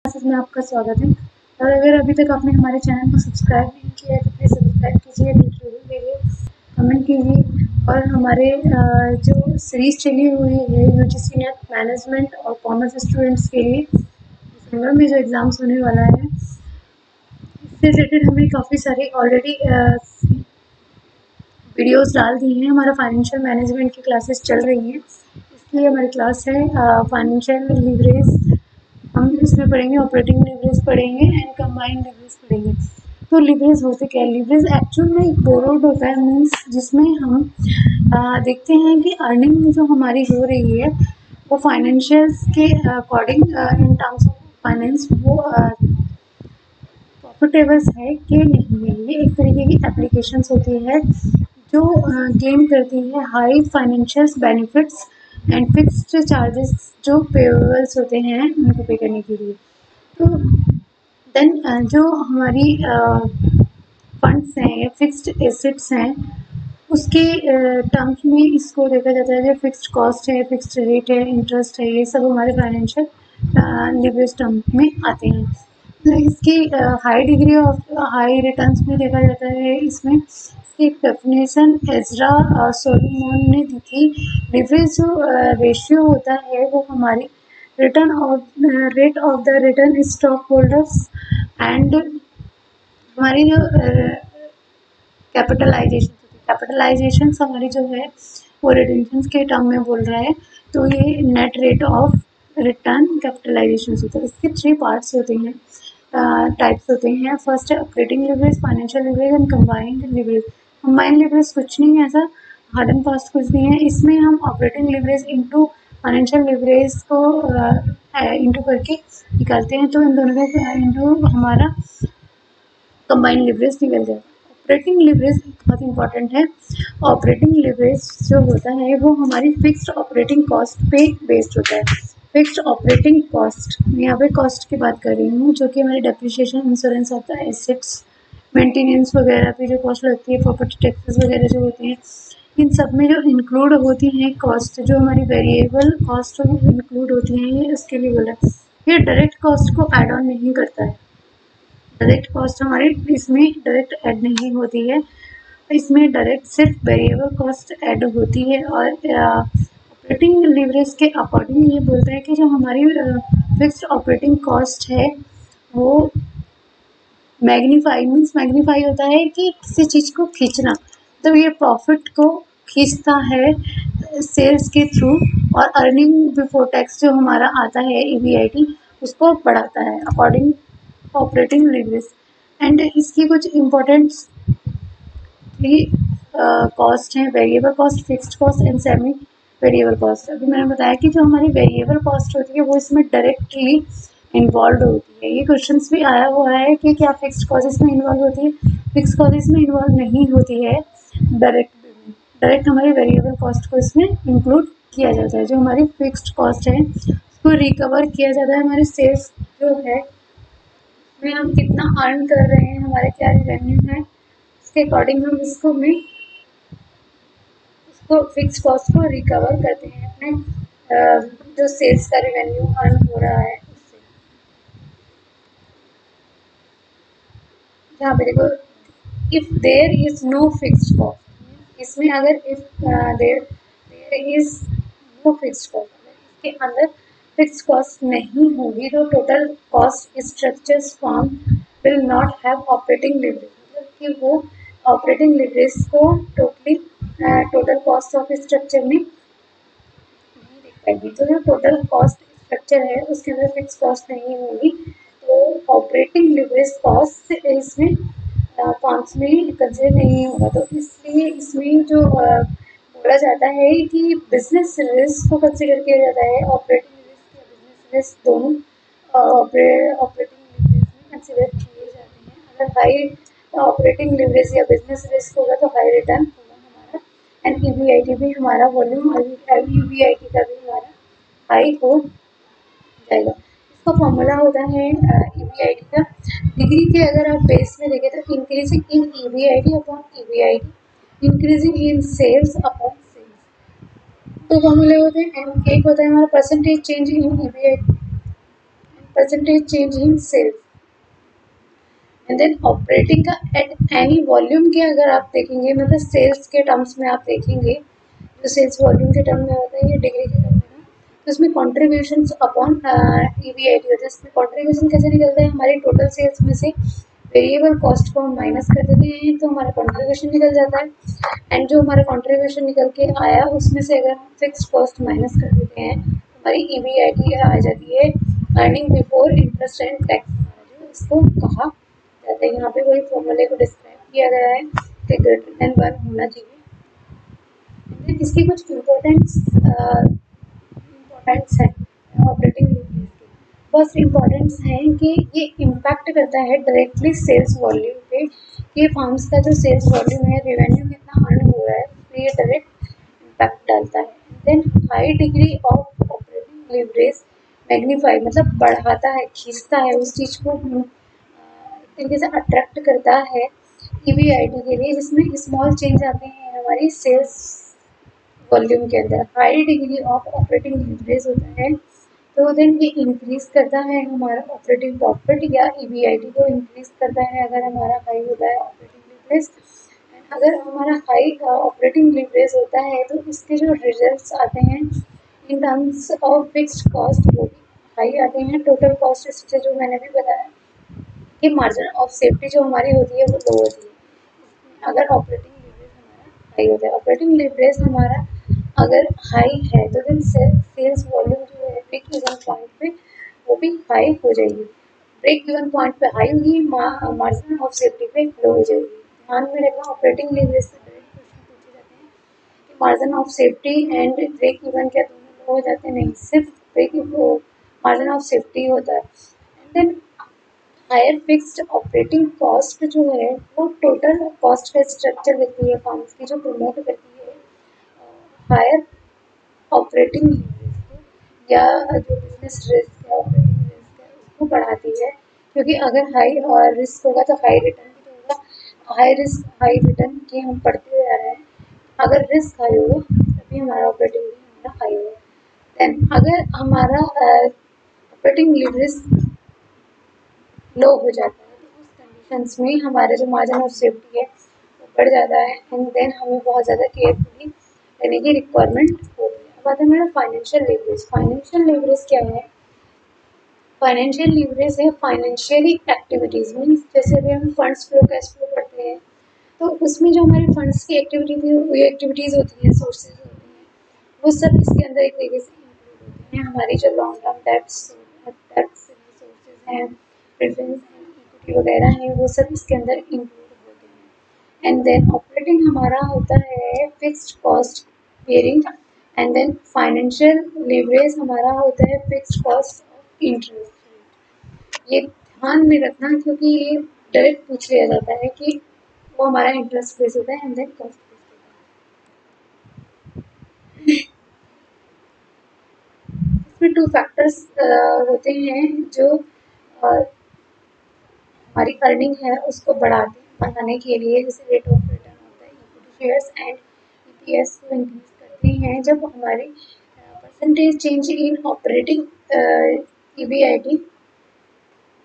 Classes में आपका स्वागत है। और अगर अभी तक आपने हमारे चैनल को सब्सक्राइब नहीं किया है तो प्लीज़ सब्सक्राइब कीजिए, कमेंट कीजिए। और हमारे जो सीरीज़ चली हुई है यूजीसी नेट मैनेजमेंट और कॉमर्स स्टूडेंट्स के लिए दिसंबर में जो एग्ज़ाम्स होने वाला है, इससे रिलेटेड हमने काफ़ी सारे ऑलरेडी वीडियोस डाल दी हैं। हमारा फाइनेंशियल मैनेजमेंट की क्लासेस चल रही हैं, इसलिए हमारी क्लास है फाइनेंशियल लीवरेज। हम इसमें पढ़ेंगे ऑपरेटिंग लीवरेज पढ़ेंगे एंड कंबाइंड लीवरेज पढ़ेंगे। तो लीवरेज होते क्या है? लीवरेज एक्चुअल में एक बोरोड होता है, मीन्स जिसमें हम देखते हैं कि अर्निंग जो हमारी हो रही है वो फाइनेंशियल्स के according in terms of finance वो प्रॉफिटेबल है कि नहीं है। ये एक तरीके की एप्लीकेशंस होती है जो गेन करती है high financial benefits and fixed charges जो पेबल्स होते हैं उनको पे करने के लिए। तो देन जो हमारी फंड्स हैं या फिक्स्ड एसेट्स हैं उसके टर्म्स में इसको देखा जाता है जो फिक्स्ड कॉस्ट है, फिक्स्ड रेट है, इंटरेस्ट है, ये सब हमारे फाइनेंशियल लीवरेज टर्म में आते हैं। तो इसकी high degree of high returns में देखा जाता है। इसमें एक डेफिनेशन एजरा सोलोमन ने दी थी। लीवरेज जो रेशियो होता है वो हमारी return of rate of the return stock holders and हमारी जो कैपिटलाइजेशन हमारी जो है वो रिटेंशन के टर्म में बोल रहा है। तो ये net rate of return capitalization होता है। इसके 3 पार्ट्स होते हैं, टाइप्स होते हैं। फर्स्ट है operating leverage, financial leverage and combined leverage. Combined leverage कुछ नहीं है, ऐसा हार्ड एंड फास्ट कुछ नहीं है। इसमें हम operating leverage into financial leverage को इंटू करके निकालते हैं, तो इन दोनों का इंटू हमारा कंबाइंड लीवरेज निकल जाएगा। ऑपरेटिंग लीवरेज बहुत इंपॉर्टेंट है। ऑपरेटिंग लीवरेज जो होता है वो हमारी फिक्स्ड ऑपरेटिंग कॉस्ट पे बेस्ड होता है। फिक्स्ड ऑपरेटिंग कॉस्ट, यहाँ पे कॉस्ट की बात कर रही हूँ, जो कि हमारी depreciation, insurance of the assets, maintenance वगैरह पे जो कॉस्ट लगती है, प्रॉपर्टी टैक्सेस वगैरह जो होते हैं, इन सब में जो इंक्लूड होती हैं कॉस्ट, जो हमारी वेरिएबल कॉस्ट इंक्लूड होती हैं, ये इसके लिए बोला है। ये डायरेक्ट कॉस्ट को ऐड ऑन नहीं करता है। डायरेक्ट कॉस्ट हमारे इसमें डायरेक्ट ऐड नहीं होती है, इसमें डायरेक्ट सिर्फ वेरिएबल कॉस्ट ऐड होती है। और ऑपरेटिंग लीवरेज के अकॉर्डिंग ये बोलता है कि जो हमारी फिक्स्ड ऑपरेटिंग कॉस्ट है वो मैग्नीफाई होता है कि किसी चीज़ को खींचना, तो ये प्रॉफिट को खींचता है सेल्स के थ्रू, और अर्निंग बिफोर टैक्स जो हमारा आता है EBIT उसको बढ़ाता है अकॉर्डिंग ऑपरेटिंग लीवरेज। एंड इसकी कुछ इम्पोर्टेंट कॉस्ट हैं, variable cost, fixed cost and semi variable cost. अभी मैंने बताया कि जो हमारी वेरिएबल कॉस्ट होती है वो इसमें डायरेक्टली इन्वॉल्व होती है। ये क्वेश्चंस भी आया हुआ है कि क्या फिक्स्ड कॉस्ट इसमें इन्वॉल्व होती है? फिक्स्ड कॉस्ट इसमें इन्वॉल्व नहीं होती है, डायरेक्ट हमारी वेरिएबल कॉस्ट को इसमें इंक्लूड किया जाता है। जो हमारी फिक्स्ड कॉस्ट है उसको रिकवर किया जाता है। हमारी सेल्स जो है में हम कितना अर्न कर रहे हैं, हमारे क्या रेवेन्यू है, उसके अकॉर्डिंग हम इसको फिक्स कॉस्ट को रिकवर करते हैं अपने जो सेल्स का रेवेन्यू अर्न हो रहा है उससे। यहाँ पे देखो, if there is no fixed cost, इसमें अगर if there is no fixed cost, इसके अंदर फिक्स्ड कॉस्ट नहीं होगी तो total cost structures form will not have operating leverage, मतलब कि वो ऑपरेटिंग लीवरेज को टोटल कॉस्ट ऑफ स्ट्रक्चर में नहीं दिख पाएगी। तो जो टोटल कॉस्ट स्ट्रक्चर है उसके अंदर फिक्स कॉस्ट नहीं होगी, तो ऑपरेटिंग लीवरेज कॉस्ट इसमें फॉर्म्स में कंसिडर नहीं होगा। तो इसलिए इसमें जो बोला जाता है कि बिजनेस रिस्क को कंसिडर किया जाता है, ऑपरेटिंग रिस्क या बिजनेस रिस्क दोनों ऑपरेटिंग लीवरेज में कंसिडर किए जाते हैं। अगर हाई ऑपरेटिंग लीवरेज या बिजनेस रिस्क होगा तो हाई रिटर्न होगा हमारा, एंड EBIT भी हमारा वॉल्यूम EBIT का भी हमारा हाई हो जाएगा। इसका फॉर्मूला होता है EBIT का, डिग्री के अगर आप बेस में देखें तो increasing in EBIT upon EBIT, increasing in sales upon sales. तो फॉर्मूले होते हैं, एक होता है हमारा percentage change in EBIT, percentage change in sales and then operating का एट एनी वॉल्यूम के अगर आप देखेंगे मतलब सेल्स के टर्म्स में आप देखेंगे जो सेल्स वॉल्यूम के टर्म में होता है ये डिग्री के टर्म में ना तो इसमें कॉन्ट्रीब्यूशन अपॉन ईवीआईटी होता है। इसमें कॉन्ट्रीब्यूशन कैसे निकलता है हमारे टोटल सेल्स में से वेरिएबल कॉस्ट को हम माइनस कर देते हैं तो हमारा कॉन्ट्रीब्यूशन निकल जाता है एंड जो हमारा कॉन्ट्रीब्यूशन निकल के आया उसमें से अगर हम फिक्स कॉस्ट माइनस कर देते हैं हमारी ईवीआईटी आ जाती है earning before interest and tax जो इसको कहा जाता है। यहाँ पे वही फॉर्मूले को डिस्क्राइब किया गया है कि ग्रेटर देन 1 होना चाहिए। इसकी कुछ इम्पोर्टेंट्स हैं ऑपरेटिंग लीवरेज के फर्स्ट इम्पोर्टेंस है कि ये इम्पैक्ट करता है डायरेक्टली सेल्स वॉल्यूम पे कि फर्म्स का जो सेल्स वॉल्यूम है रेवेन्यू कितना अर्न हो रहा है तो ये डायरेक्ट इम्पैक्ट डालता है। Then high degree of operating leverage magnify मतलब बढ़ाता है खींचता है उस चीज़ को तरीके से अट्रैक्ट करता है ईवीआईटी के लिए जिसमें स्मॉल चेंज आते हैं हमारी सेल्स वॉल्यूम के अंदर। High degree of operating leverage होता है तो देन ये इंक्रीज करता है हमारा ऑपरेटिंग प्रॉफिट या ईवीआईटी को इंक्रीज करता है अगर हमारा हाई होता है ऑपरेटिंग लीवरेज। अगर हमारा हाई ऑपरेटिंग लीवरेज होता है तो इसके जो रिजल्ट्स आते हैं in terms of fixed cost वो भी हाई आते हैं। टोटल कॉस्ट स्ट्रक्चर जो मैंने भी बताया कि मार्जिन ऑफ सेफ्टी जो हमारी होती है वो लो होती है अगर ऑपरेटिंग लीवरेज हमारा हाई होता है। ऑपरेटिंग लीवरेज हमारा अगर हाई है तो देन सेल्स वॉल्यूम जो है ब्रेक इवन पॉइंट पे वो भी हाई हो जाएगी। ब्रेक इवन पॉइंट पे हाई होगी मार्जिन ऑफ सेफ्टी पे लो हो जाएगी। ध्यान में रखना ऑपरेटिंग लीवरेज से डायरेक्ट क्वेश्चन पूछे जाते हैं कि margin of safety and break even क्या दोनों लो हो जाते हैं नहीं सिर्फ ब्रेक मार्जिन ऑफ सेफ्टी होता है। And then higher fixed operating cost जो है वो टोटल कॉस्ट का स्ट्रक्चर देती है फर्म्स की जो प्रमोट करती है हायर ऑपरेटिंग लीवरेज को या जो बिजनेस रिस्क है ऑपरेटिंग रिस्क है उसको बढ़ाती है क्योंकि अगर हाई और रिस्क होगा तो हाई रिटर्न भी तो होगा। हाई रिस्क हाई रिटर्न की हम पढ़ते जा रहे हैं अगर रिस्क हाई होगा तभी हमारा ऑपरेटिंग भी हमारा हाई होगा। देन अगर हमारा ऑपरेटिंग लीवरेज लो हो जाता है तो उस कंडीशंस में हमारा जो मार्जिन ऑफ सेफ्टी है वो बढ़ जाता है एंड देन हमें बहुत ज़्यादा केयरफुली रहने की रिक्वायरमेंट होती है। अब आता है मेरा फाइनेंशियल लीवरेज। फाइनेंशियल लीवरेज क्या है? फाइनेंशियल लीवरेज है फाइनेंशियली एक्टिविटीज़ मीन्स जैसे अभी हम फंड्स फ्लो कैश फ्लो करते हैं तो उसमें जो हमारी फंड्स की एक्टिविटीज़ होती हैं सोर्सेज होती हैं वो सब इसके अंदर एक तरीके से इंक्लूड होती हैं। हमारी जो लॉन्ग टर्म डेट्स सोर्सेज हैं प्रेफरेंस हैं इक्विटी वगैरह हैं वो सब इसके अंदर इंक्लूड होते हैं। एंड देन ऑपरेटिंग हमारा होता है fixed cost bearing and then financial leverage हमारा होता है फिक्स्ड कॉस्ट ऑफ इंटरेस्ट। ये ध्यान में रखना क्योंकि ये डायरेक्ट पूछ लिया जाता है कि वो हमारा इंटरेस्ट बेस होता है एंड देन कॉस्ट बेस होता है। इसमें टू फैक्टर्स होते हैं जो हमारी अर्निंग है उसको बढ़ाने के लिए जैसे रेट ऑफ रिटर्न होता है इक्विटी शेयर्स एंड ईपीएस को इंक्रीज करते हैं जब हमारी परसेंटेज चेंज इन ऑपरेटिंग ईवीआईटी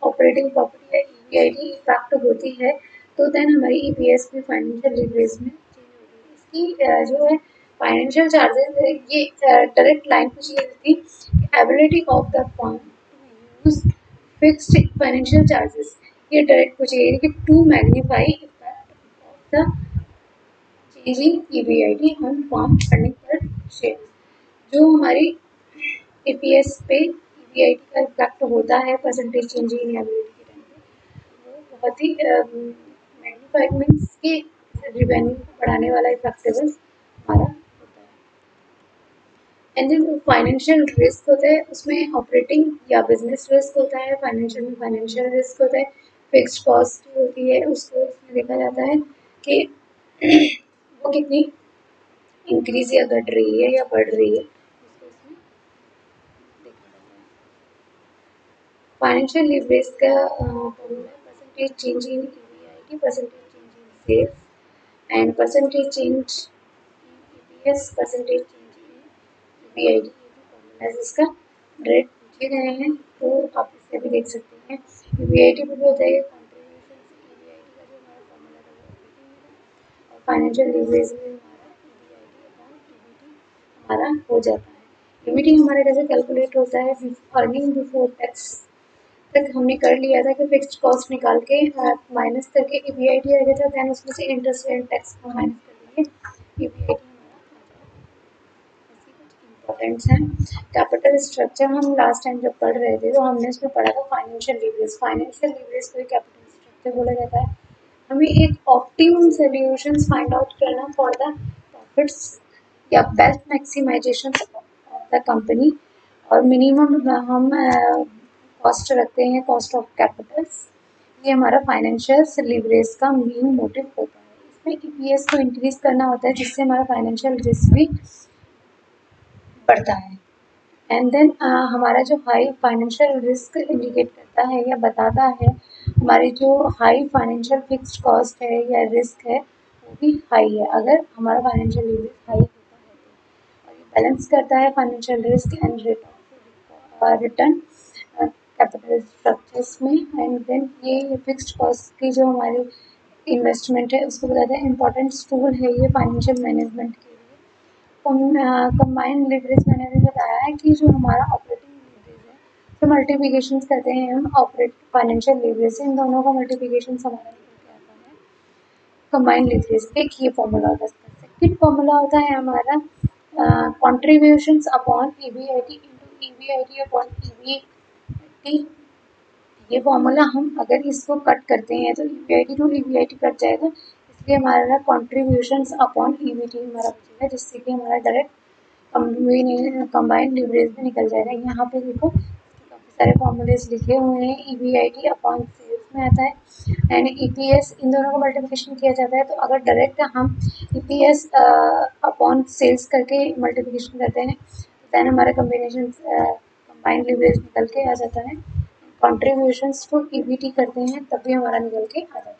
ऑपरेटिंग प्रॉफिट या ईवीआईटी इफेक्ट होती है तो देन हमारी ईपीएस भी फाइनेंशियल लीवरेज में चेंज होगी। इसकी जो है फाइनेंशियल चार्जेस ये डायरेक्ट लाइन पूछी जाती थी ability of the firm to use fixed financial charges ये डायरेक्ट पूछी गई कि to magnify effect of the changing EBIT on firm earning per share. जो हमारी ईपीएस पे ईवीआईटी का इफेक्ट होता है परसेंटेज चेंज इन एबिलिटी के टाइम पे वो बहुत ही मैग्नीफाइड मीन्स के रिवेन्यू को बढ़ाने वाला इफेक्टिव हमारा होता है। एंड देन फाइनेंशियल रिस्क होता है उसमें ऑपरेटिंग या बिजनेस रिस्क होता है फाइनेंशियल में फाइनेंशियल रिस्क होता है फिक्स्ड कॉस्ट होती है उसको उसमें देखा जाता है कि वो कितनी इंक्रीज या घट रही है या बढ़ रही है उसको इसमें देखा जाता है। फाइनेंशियल लीवरेज का formula percentage change in EBIT percentage change in sales and percentage change in EPS percentage change in EBIT ये भी फॉर्मूला इसका डायरेक्ट पूछे गए हैं तो आप से भी देख सकते हैं। ईवीआईटी भी होता है कंट्रीब्यूशन, ईवीआईटी का जो हमारा फॉर्मूला था वो ऑपरेटिंग होगा और फाइनेंशियल लीवरेज में हमारा ईवीआईटी अपॉन ईबीटी हमारा हो जाता है। ईबीटी हमारा कैसे कैलकुलेट होता है, अर्निंग बिफोर टैक्स तक हमने कर लिया था कि फिक्स्ड कॉस्ट निकाल के माइनस करके ईवीआईटी आ गया था, देन उसमें से इंटरेस्ट एंड टैक्स को माइनस कर देंगे, ईवीआईटी इम्पोर्टेंट्स हैं। कैपिटल स्ट्रक्चर हम लास्ट टाइम जब पढ़ रहे थे तो हमने उसमें पढ़ा था फाइनेंशियल लीवरेज। फाइनेंशियल लीवरेज को कैपिटल स्ट्रक्चर बोला जाता है। हमें एक ऑप्टिमम सॉल्यूशंस फाइंड आउट करना फॉर द प्रॉफिट्स या best maximization of the company, और मिनिमम हम कॉस्ट रखते हैं, कॉस्ट ऑफ कैपिटल्स। ये हमारा फाइनेंशियल लीवरेज का मेन मोटिव होता है। इसमें ईपीएस को इंक्रीज करना होता है जिससे हमारा फाइनेंशियल रिस्क भी बढ़ता है। एंड देन हमारा जो हाई फाइनेंशियल रिस्क इंडिकेट करता है या बताता है, हमारी जो हाई फाइनेंशियल फिक्स्ड कॉस्ट है या रिस्क है वो भी हाई है अगर हमारा फाइनेंशियल लीवरेज हाई होता है तो। और ये बैलेंस करता है financial risk and return capital structures में। एंड देन ये फिक्स्ड कॉस्ट की जो हमारी इन्वेस्टमेंट है उसको बताता है। इंपॉर्टेंट टूल है ये फाइनेंशियल मैनेजमेंट के लिए। कंबाइंड लीवरेज मैंने अभी बताया है कि जो हमारा ऑपरेटिंग लीवरेज है, तो मल्टीप्लिकेशन करते हैं हम ऑपरेट फाइनेंशियल लीवरेज से, इन दोनों का मल्टीप्लिकेशन हमारा निकल के आता है कंबाइंड लीवरेज। एक ये फॉर्मूला होता है। सेकंड फॉर्मूला होता है हमारा contributions upon EBIT into EBIT upon EVT. ये फॉर्मूला हम अगर इसको कट करते हैं तो ईवीआईटी टू ईवीआईटी कट जाएगा, इसलिए हमारा कॉन्ट्रीब्यूशंस अपॉन ईवीटी हमारा बचेगा, जिससे कि हमारा डायरेक्ट कंबाइंड लीवरेज में निकल जाएगा। यहाँ पे देखो काफ़ी सारे फॉर्मूलेस लिखे हुए हैं। ईवीआईटी अपॉन सेल्स में आता है एंड ईपीएस, इन दोनों का मल्टीप्लिकेशन किया जाता है। तो अगर डायरेक्ट हम ईपीएस अपॉन सेल्स करके मल्टीप्लिकेशन करते हैं देन हमारा कम्बिनेशन कंबाइंड लीवरेज निकल के आ जाता है। कॉन्ट्रीब्यूशंस को ईबीटी करते हैं तब भी हमारा निकल के आ जाता है।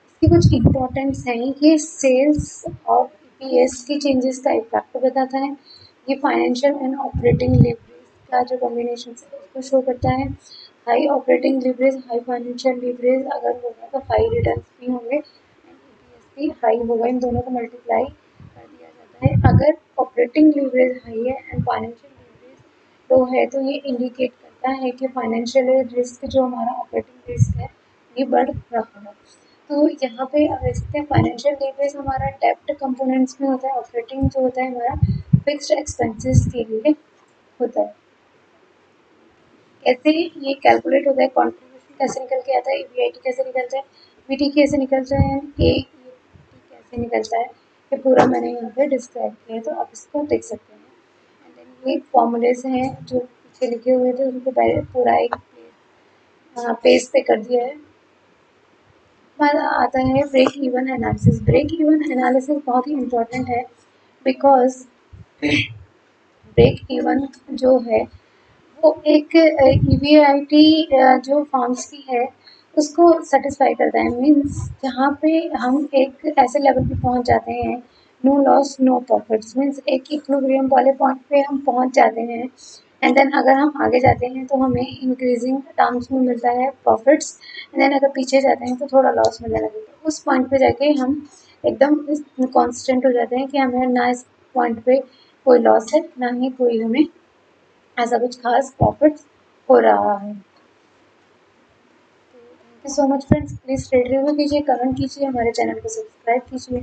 इसकी कुछ इम्पोर्टेंट्स हैं। ये सेल्स और ईपीएस की चेंजेस का इफेक्ट बताता है। ये फाइनेंशियल एंड ऑपरेटिंग लीवरेज का जो कॉम्बिनेशन है उसको शो करता है। High operating leverage, high financial leverage अगर होगा तो हाई रिटर्न्स भी होंगे एंड ईपीएस भी हाई होगा, इन दोनों को मल्टीप्लाई कर दिया जाता है। अगर ऑपरेटिंग लीवरेज हाई है एंड फाइनेंशियल लीवरेज लो है तो ये इंडिकेट करता है कि फाइनेंशियल रिस्क जो हमारा ऑपरेटिंग रिस्क है ये बढ़ रहा है। तो यहाँ पे देखते हैं फाइनेंशियल लीवरेज हमारा डेब्ट कंपोनेंट्स में होता है, ऑपरेटिंग जो होता है हमारा फिक्स्ड एक्सपेंसेस के लिए होता है। कैसे ये कैलकुलेट होता है, कॉन्ट्रीब्यूशन कैसे निकल के आता है, ईवीआईटी कैसे निकलता है, वीटी कैसे निकलता है, कैसे निकलता है, ये पूरा मैंने यहाँ पे डिस्क्राइब किया है तो आप इसको देख सकते हैं। एंड देन ये फॉर्मूलेज हैं जो पीछे लिखे हुए थे उनको पूरा एक पेज पे कर दिया है। बाद आता है break even analysis. Break even analysis बहुत ही इम्पोर्टेंट है बिकॉज ब्रेक इवन जो है वो एक ईवीआईटी जो फॉर्म्स की है उसको सेटिस्फाई करता है। मीन्स जहाँ पे हम एक ऐसे लेवल पे पहुँच जाते हैं, no loss no profits, means एक इक्विलिब्रियम वाले पॉइंट पे हम पहुँच जाते हैं। एंड देन अगर हम आगे जाते हैं तो हमें इंक्रीजिंग टर्म्स में मिलता है प्रॉफिट्स, एंड देन अगर पीछे जाते हैं तो थोड़ा लॉस मिलने लगेगा। उस पॉइंट पे जाके हम एकदम कॉन्स्टेंट हो जाते हैं कि हमें ना इस पॉइंट पे कोई लॉस है ना ही कोई हमें ऐसा कुछ खास प्रॉफिट हो रहा है। Thank you so much friends, please rate review कीजिए, कमेंट कीजिए, हमारे चैनल को सब्सक्राइब कीजिए।